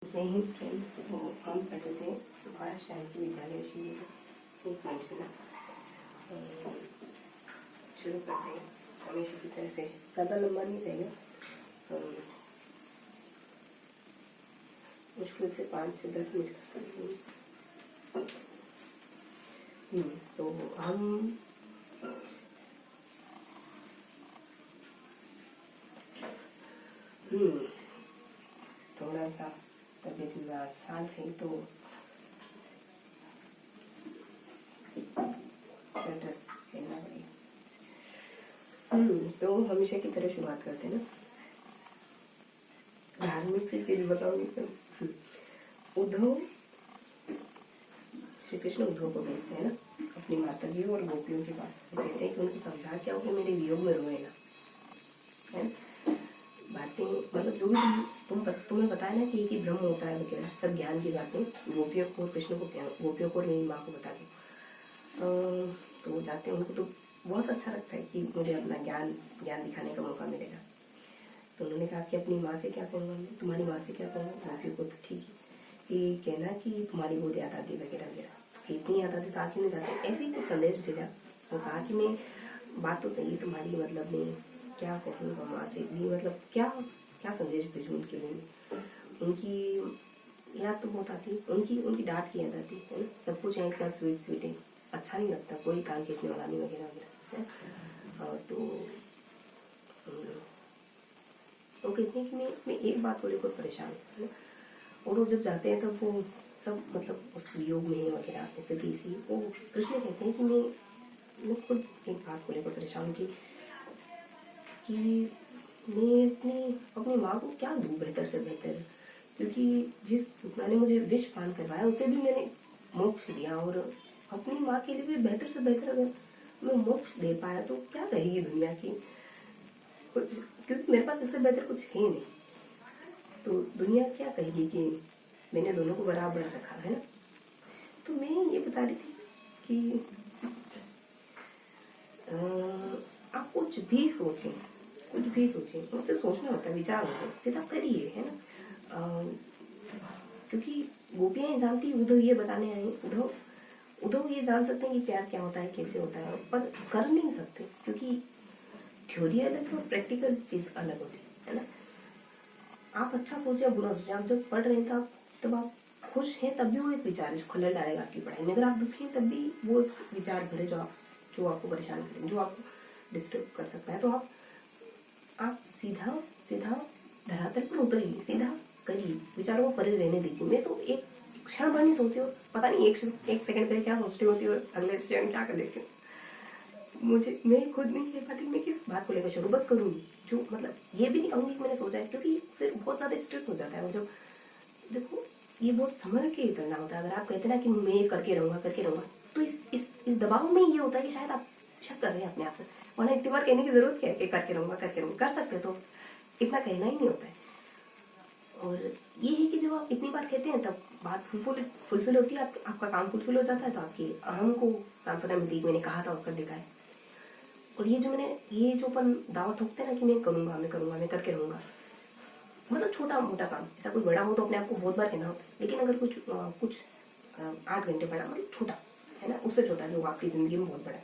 जय हिंद फ्रेंड्स। तो हम पढ़ते थे महाराष्ट्र शासकीय विद्यालय श्री एक मिनट ना शुरू करते हैं हमेशा की तरह से। ज़्यादा लंबा नहीं रहेगा, मुश्किल से 5 से 10 मिनट का समय। तो हम थोड़ा सा तबीयत साल से ही तो स्वेटर पहनना पड़ेगा। तो हमेशा की तरह शुरुआत करते हैं ना। धार्मिक से चीज बताऊंगी तो उद्धव, श्री कृष्ण उद्धव को भेजते हैं ना अपनी माता जी और गोपियों के पास। कहते हैं कि उनको समझा क्या हो कि मेरे वियोग में रोए ना, है ना। बातें मतलब जो भी तुम्हें बताया ना कि एक ही ब्रह्म होता है वगैरह सब ज्ञान की बातें गोपियों को और कृष्ण को, गोपियों को और मेरी माँ को बता दी। तो वो जाते हैं, उनको तो बहुत अच्छा लगता है कि मुझे अपना ज्ञान दिखाने का मौका मिलेगा। तो उन्होंने कहा कि अपनी माँ से क्या कहूँगा मैं, तुम्हारी माँ से क्या कहूँगा। गोपियों को तो ठीक है कि कहना कि तुम्हारी गोद याद आती वगैरह वगैरह। इतनी याद आती तो आके नहीं जाते, ऐसे ही कुछ संदेश भेजा। तो कहा कि मैं बात तो सही तुम्हारी, मतलब मैं क्या कहूँगा माँ से भी, मतलब क्या संदेश भेजूँ उनके लिए। उनकी याद तो बहुत आती, उनकी डांट की याद आती है ना। सब कुछ यहाँ इतना स्वीट है, अच्छा नहीं लगता, कोई कान खींचने वाला नहीं वगैरह वगैरह। और तो वो कहते हैं कि मैं एक बात को लेकर परेशान हूँ, और वो जब जाते हैं तब वो सब मतलब उस वियोग में वगैरह स्थिति सी। वो कृष्ण कहते हैं कि मैं खुद एक बात को लेकर परेशान हूँ कि मैं अपनी माँ को क्या दूँ बेहतर से बेहतर, क्योंकि जिस मैंने मुझे विष पान करवाया उसे भी मैंने मोक्ष दिया, और अपनी माँ के लिए भी बेहतर से बेहतर अगर मैं मोक्ष दे पाया तो क्या कहेगी दुनिया की कुछ, क्योंकि मेरे पास इससे बेहतर कुछ है नहीं। तो दुनिया क्या कहेगी कि मैंने दोनों को बराबर रखा, है ना। तो मैं ये बता रही थी कि आप कुछ भी सोचें, वो सिर्फ सोचना होता है, विचार होता है, सीधा करिए, है ना। क्योंकि गोपियाँ जानती, उद्धव ये बताने आई, उद्धव ये जान सकते हैं कि प्यार क्या होता है, कैसे होता है, पर कर नहीं सकते क्योंकि थ्योरी अलग और प्रैक्टिकल चीज अलग होती है ना। आप अच्छा सोचे या बुरा सोचे, आप जब पढ़ रहे थे तब आप खुश हैं तब भी वो एक विचार खलल डालेगा आपकी पढ़ाई में। अगर आप दुखी हैं तब भी वो विचार भरे जो आपको परेशान करें, जो आपको डिस्टर्ब कर सकता है। तो आप सीधा धरातल पर उतरिए, सीधा करिए, विचारों को परे रहने दीजिए। मैं तो एक क्षण भर नहीं सोती हूँ, पता नहीं एक सेकंड पहले क्या सोचती होती और अगले क्षण क्या कर देती हूँ। मैं खुद नहीं कह पाती मैं किस बात को लेकर शुरू बस करूंगी, जो मतलब ये भी नहीं कहूंगी कि मैंने सोचा है, क्योंकि फिर बहुत ज्यादा स्ट्रिक्ट हो जाता है। जब देखो ये बहुत संभल के चलना होता है। अगर आप कहते ना कि मैं ये करके रहूंगा तो इस दबाव में ये होता है कि शायद आप शक कर रहे हैं अपने आप में, वरना इतनी बार कहने की जरूरत क्या है कि करके रहूंगा कर सकते तो इतना कहना ही नहीं होता है। और ये है कि जब आप इतनी बार कहते हैं तब बात फुलफिल होती है, आपका काम फुलफिल हो जाता है, तो आपके अहम को सांत्वना मिलती, मैंने कहा था और कर दिखाया। और ये जो अपन दावा ठोकते हैं ना कि मैं करूंगा मैं करके रहूंगा, मतलब छोटा मोटा काम, ऐसा कोई बड़ा हो तो अपने आप को बहुत बार कहना होता है, लेकिन अगर कुछ 8 घंटे पड़ा मतलब छोटा है ना, उससे छोटा जो आपकी जिंदगी में बहुत बड़ा है,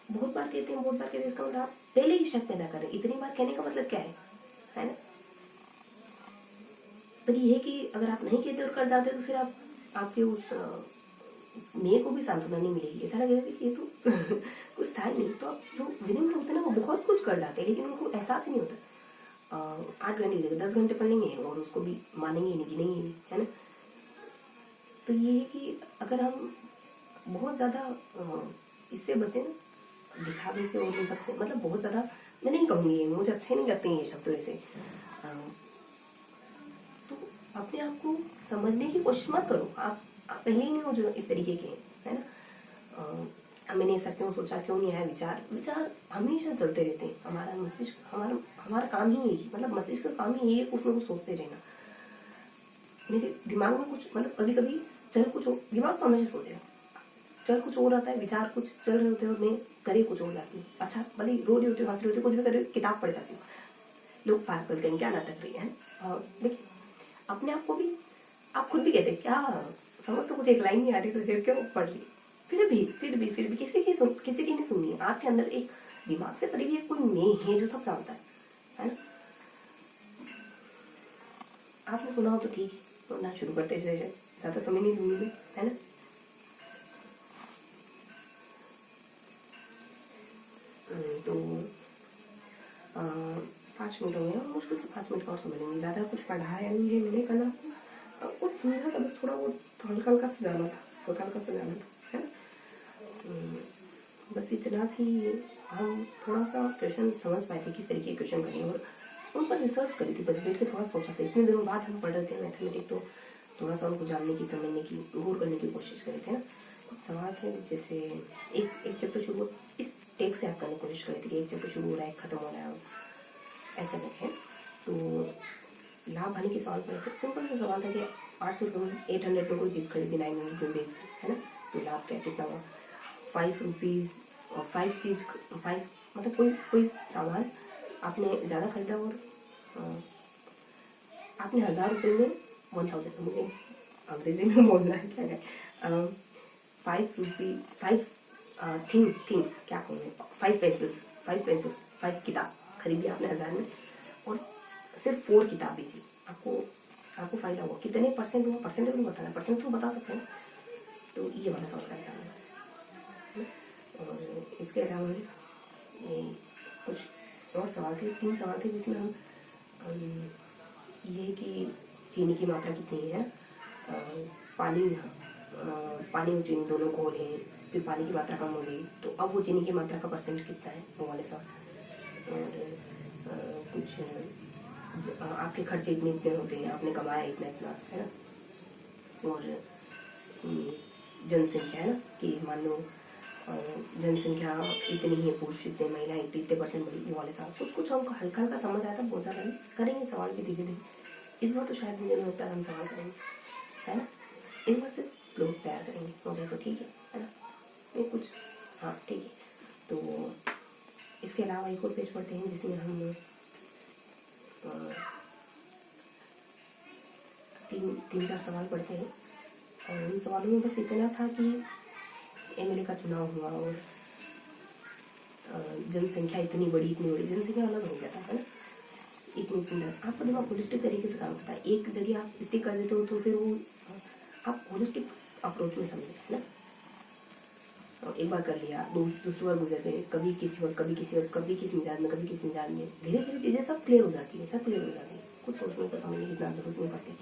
बहुत बार कहते हैं, इसका मतलब आप पहले ही शक पैदा करें। इतनी बार कहने का मतलब क्या है ना। पर ये है कि अगर आप नहीं कहते और कर जाते तो फिर आपके उस मैं को भी सांत्वना नहीं मिलेगी। ऐसा लगेगा कि ये तो कुछ था ही नहीं। तो आप जो विनम्र होते हैं ना वो बहुत कुछ कर जाते हैं, लेकिन उनको एहसास ही नहीं होता। 8 घंटे देगा 10 घंटे पढ़ लेंगे और उसको भी मानेंगे नहीं, गिनेंगे नहीं, है ना। तो ये है कि अगर हम बहुत ज़्यादा इससे बचें ना, दिखावे से और इन सबसे, मतलब बहुत ज़्यादा मैं नहीं कहूँगी, मुझे अच्छे नहीं लगते हैं ये शब्द ऐसे। तो अपने आप को समझने की कोशिश मत करो। आप पहले ही नहीं हो जो इस तरीके के, है ना। मैंने ऐसा क्यों सोचा, क्यों नहीं आया, विचार हमेशा चलते रहते हैं। हमारा मस्तिष्क, हमारा काम ही यही, मतलब मस्तिष्क का काम ही यही है, कुछ ना कुछ सोचते रहना। मेरे दिमाग में कुछ मतलब कभी कभी दिमाग तो हमेशा सोच रहा है, चल कुछ और आता है, विचार कुछ चल रहे होते हैं और मैं करे कुछ और जाती हूँ। अच्छा भले रो रही होती हूँ, हंस रही होती हूँ, कुछ भी कर रही, किताब पढ़ जाती हूँ। लोग पागल कहेंगे क्या नाटक रही है। देखिए अपने आप को भी आप खुद भी कहते क्या समझ तो कुछ एक लाइन नहीं आ रही तुझे क्यों पढ़ ली, फिर भी किसी की नहीं सुननी है। आपके अंदर एक दिमाग से परी भी कोई मैं है जो सब जानता है ना। आपने सुना हो तो ठीक है, तो ना शुरू करते हैं, ज्यादा समय नहीं लूंगी मैं, है ना। तो 5 मिनट हो गए और मुश्किल से 5 मिनट का और समय लेंगे। ज़्यादा कुछ पढ़ाया नहीं है मैंने कल आपको, कुछ समझा था बस, थोड़ा बहुत हल्का हल्का से जाना था, हल्का हल्का से जाना था, है ना। बस इतना कि हम थोड़ा सा क्वेश्चन समझ पाए थे किस तरीके के क्वेश्चन करें, और उन पर रिसर्च करी थी, बस बैठ के थोड़ा सोचा था। इतने दिनों बाद हम पढ़ रहे थे मैथमेटिक, तो थोड़ा सा उनको जानने की, समझने की, गौर करने की कोशिश करे थे ना। कुछ सवाल थे जैसे एक चैप्टर शुरू इस टेक से याद करने की कोशिश करी थी कि एक चैप्टर शुरू हो रहा है, खत्म हो रहा है, ऐसा करके। तो लाभ हानि के सवाल पढ़े थे। सिंपल सा सवाल था कि 800 रुपये में 800 में कोई चीज़ खरीदी, 900 में बेच दी, है ना। तो लाभ क्या कितना हुआ, 5 रुपीज़ और 5 मतलब कोई सामान आपने ज़्यादा खरीदा और आपने 1000 रुपये में 1000, मुझे अंग्रेजी में बोलना है क्या है, 5 थिंग्स क्या कहूँ, 5 किताब खरीदी आपने 1000 में, और सिर्फ 4 किताब बेची, आपको फायदा हुआ, कितने परसेंट हुआ, परसेंट भी बताना, परसेंट तो बता सकते हैं। तो ये वाला सवाल करता है। और इसके अलावा कुछ और सवाल थे, 3 सवाल थे जिसमें हम ये कि चीनी की मात्रा कितनी है, पानी और चीनी दोनों घोल है, फिर पानी की मात्रा कम हो गई तो अब वो चीनी की मात्रा का परसेंट कितना है, वो वाले सवाल। और कुछ आपके खर्चे इतने इतने होते हैं, आपने कमाया इतना इतना, है ना। और जनसंख्या, है ना, कि मान लो जनसंख्या इतनी ही है, पुरुष इतने, महिला इतने इतने परसेंट बढ़ी, वो वाले सवाल। कुछ हमको हल्का हल्का समझ आया था, बहुत ज़्यादा नहीं करेंगे सवाल भी धीरे धीरे। इस बार तो शायद मुझे नहीं लगता हम सवाल करेंगे, है ना। इस बार से लोग तैयार करेंगे, हो जाए तो ठीक है ना। ये कुछ हाँ ठीक है। तो इसके अलावा एक और पेज पढ़ते हैं जिसमें हम तीन चार सवाल पढ़ते हैं। और इन सवालों में बस इतना था कि एमएलए का चुनाव हुआ और जनसंख्या इतनी बड़ी, जनसंख्या अलग हो गया था, है ना। इतनी आपका दिमाग होलिस्टिक तरीके से काम करता है। एक जगह आप स्टिक कर देते हो तो फिर वो आप होलिस्टिक अप्रोच में समझे, है ना। और एक बार कर लिया, दूसरी बार गुजर गए, कभी किसी वक्त, कभी किसी मिजाज में, कभी किसी मिजाज में, धीरे धीरे चीज़ें सब क्लियर हो जाती है, कुछ सोचने को समझने की इतना जरूरत नहीं पड़ती,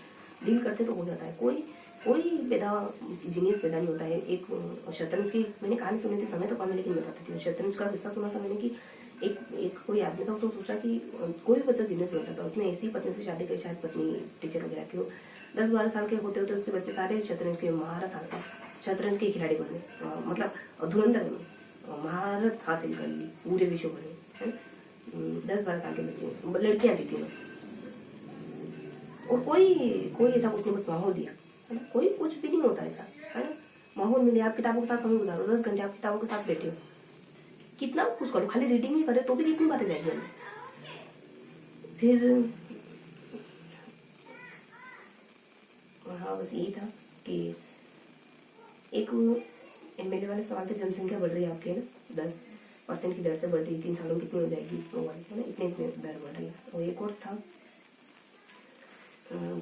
डील करते तो हो जाता है। कोई जीनियस पैदा नहीं होता है। एक शतरंज की मैंने कहानी सुनी थी, समय तो कम है लेकिन बताती थी। शतरंज का किस्सा सुना था मैंने कि एक कोई आदमी था, उसने सोचा कि कोई भी बच्चा जीनियस बन सकता है। उसने ऐसी पत्नी से शादी करी, शायद पत्नी टीचर वगैरह थी। वो 10-12 साल के होते होते उसके बच्चे सारे शतरंज के महारत हासिल, शतरंज के खिलाड़ी बने, मतलब धुरंधर बने, महारत हासिल कर ली पूरे विश्व भर में, है ना। 10-12 साल के बच्चे, लड़कियां थी तीनों, और कोई ऐसा कुछ नहीं, बस माहौल दिया, है ना। कोई कुछ भी नहीं होता ऐसा, है ना। माहौल मिले, आप किताबों के साथ समय गुजारो, 10 घंटे आप किताबों के साथ बैठे हो, कितना कुछ करो, खाली रीडिंग ही करे तो भी कितनी बातें जाएगी हमें। फिर हाँ बस यही था कि एक एमएलए वाले सवाल थे, जनसंख्या बढ़ रही है आपके, ना 10% की दर से बढ़ रही है, 3 सालों में कितनी हो जाएगी, वो वाली, है ना, इतने दर बढ़ रही है। और एक और था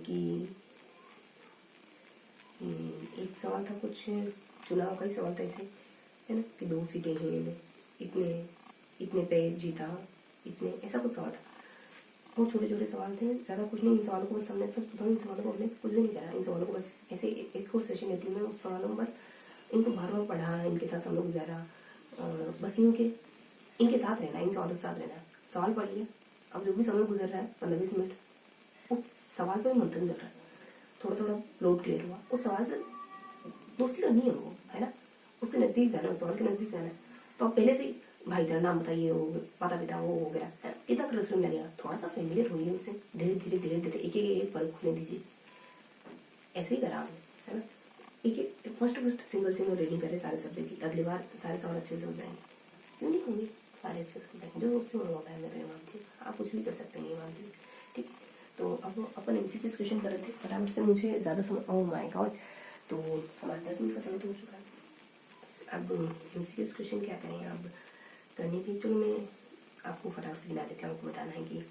कि एक सवाल था, कुछ चुनाव का ही सवाल था ऐसे, है ना, कि 2 सीटें हैं, इतने पे जीता, इतने, ऐसा कुछ सवाल था। बहुत छोटे छोटे सवाल थे, ज़्यादा कुछ नहीं। इन सवालों को बस हमने इन सवालों को हमने कुछ भी नहीं करा। इन सवालों को बस ऐसे एक और सेशन लेती हूँ मैं, उस सवालों में बस इनको बार बार पढ़ा, इनके साथ समय गुजारा, बस यूँ के इनके साथ रहना, इन सवालों के साथ रहना। सवाल पढ़ लिया, अब जो भी समय गुजर रहा है 15-20 मिनट उस सवाल पर ही मंथन चल रहा है, थोड़ा थोड़ा प्लॉट क्लियर हुआ, उस सवाल से दोस्ती करनी है उनको, है ना, उसके नज़दीक जाना है, उस सवाल के नज़दीक जाना है। तो आप पहले से भाई तेरा नाम बताइए, हो माता पिता वो हो गया, कितना करिकुलम लगेगा, थोड़ा सा फेमिलियर होइए उससे, धीरे धीरे एक पल खुलने दीजिए। ऐसे ही करा आपने, है ना। एक फर्स्ट सिंगल रीडिंग करें सारे सब्जेक्ट की, अगली बार सारे सवाल अच्छे से हो जाएंगे, क्यों नहीं होंगे, सारे अच्छे से हो जाएंगे। जो उसमें होता है मैं मानती हूँ, आप कुछ भी कर सकते हैं, ये मानती हूँ, ठीक। तो अब अपन एमसीक्यूज क्वेश्चन कर रहे थे फटाफट से, मुझे ज़्यादा समझ, ओह माय गॉड, तो हमारा 10 मिनट का समय तो हो चुका है। अब एमसीक्यूज क्वेश्चन क्या करें अब करने की, चलो मैं आपको फटाफट से गिना देती हूँ। आपको बताना है कि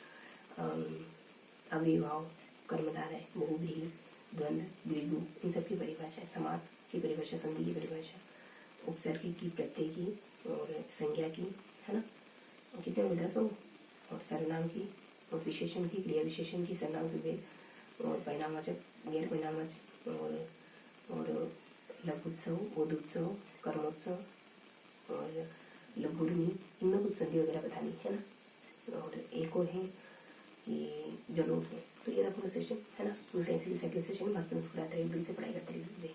अव्ययभाव, कर्मधारय, बहुव्रीहि, द्वंद्व, द्विगु, इन सब की परिभाषा, समास की परिभाषा, संधि की परिभाषा, उपसर्ग की, प्रत्यय की और संज्ञा की, है ना, और कितने हो 10 हो, और सर्वनाम की और विशेषण की, क्रिया विशेषण की, सर्वनाम विभेद और परिणामवाचक, गैर परिणामवाचक और लघुत्सव, बोधोत्सव, कर्मोत्सव और लघुर्मी, इनमें कुछ संधि वगैरह बतानी है ना। और एक और है कि जलोद में। तो ये था पूरा सेशन, है ना। मिलते हैं इसी सेकंड सेशन में। मस्त मुस्कुराते रहिए, दिल से पढ़ाई करते रहिए।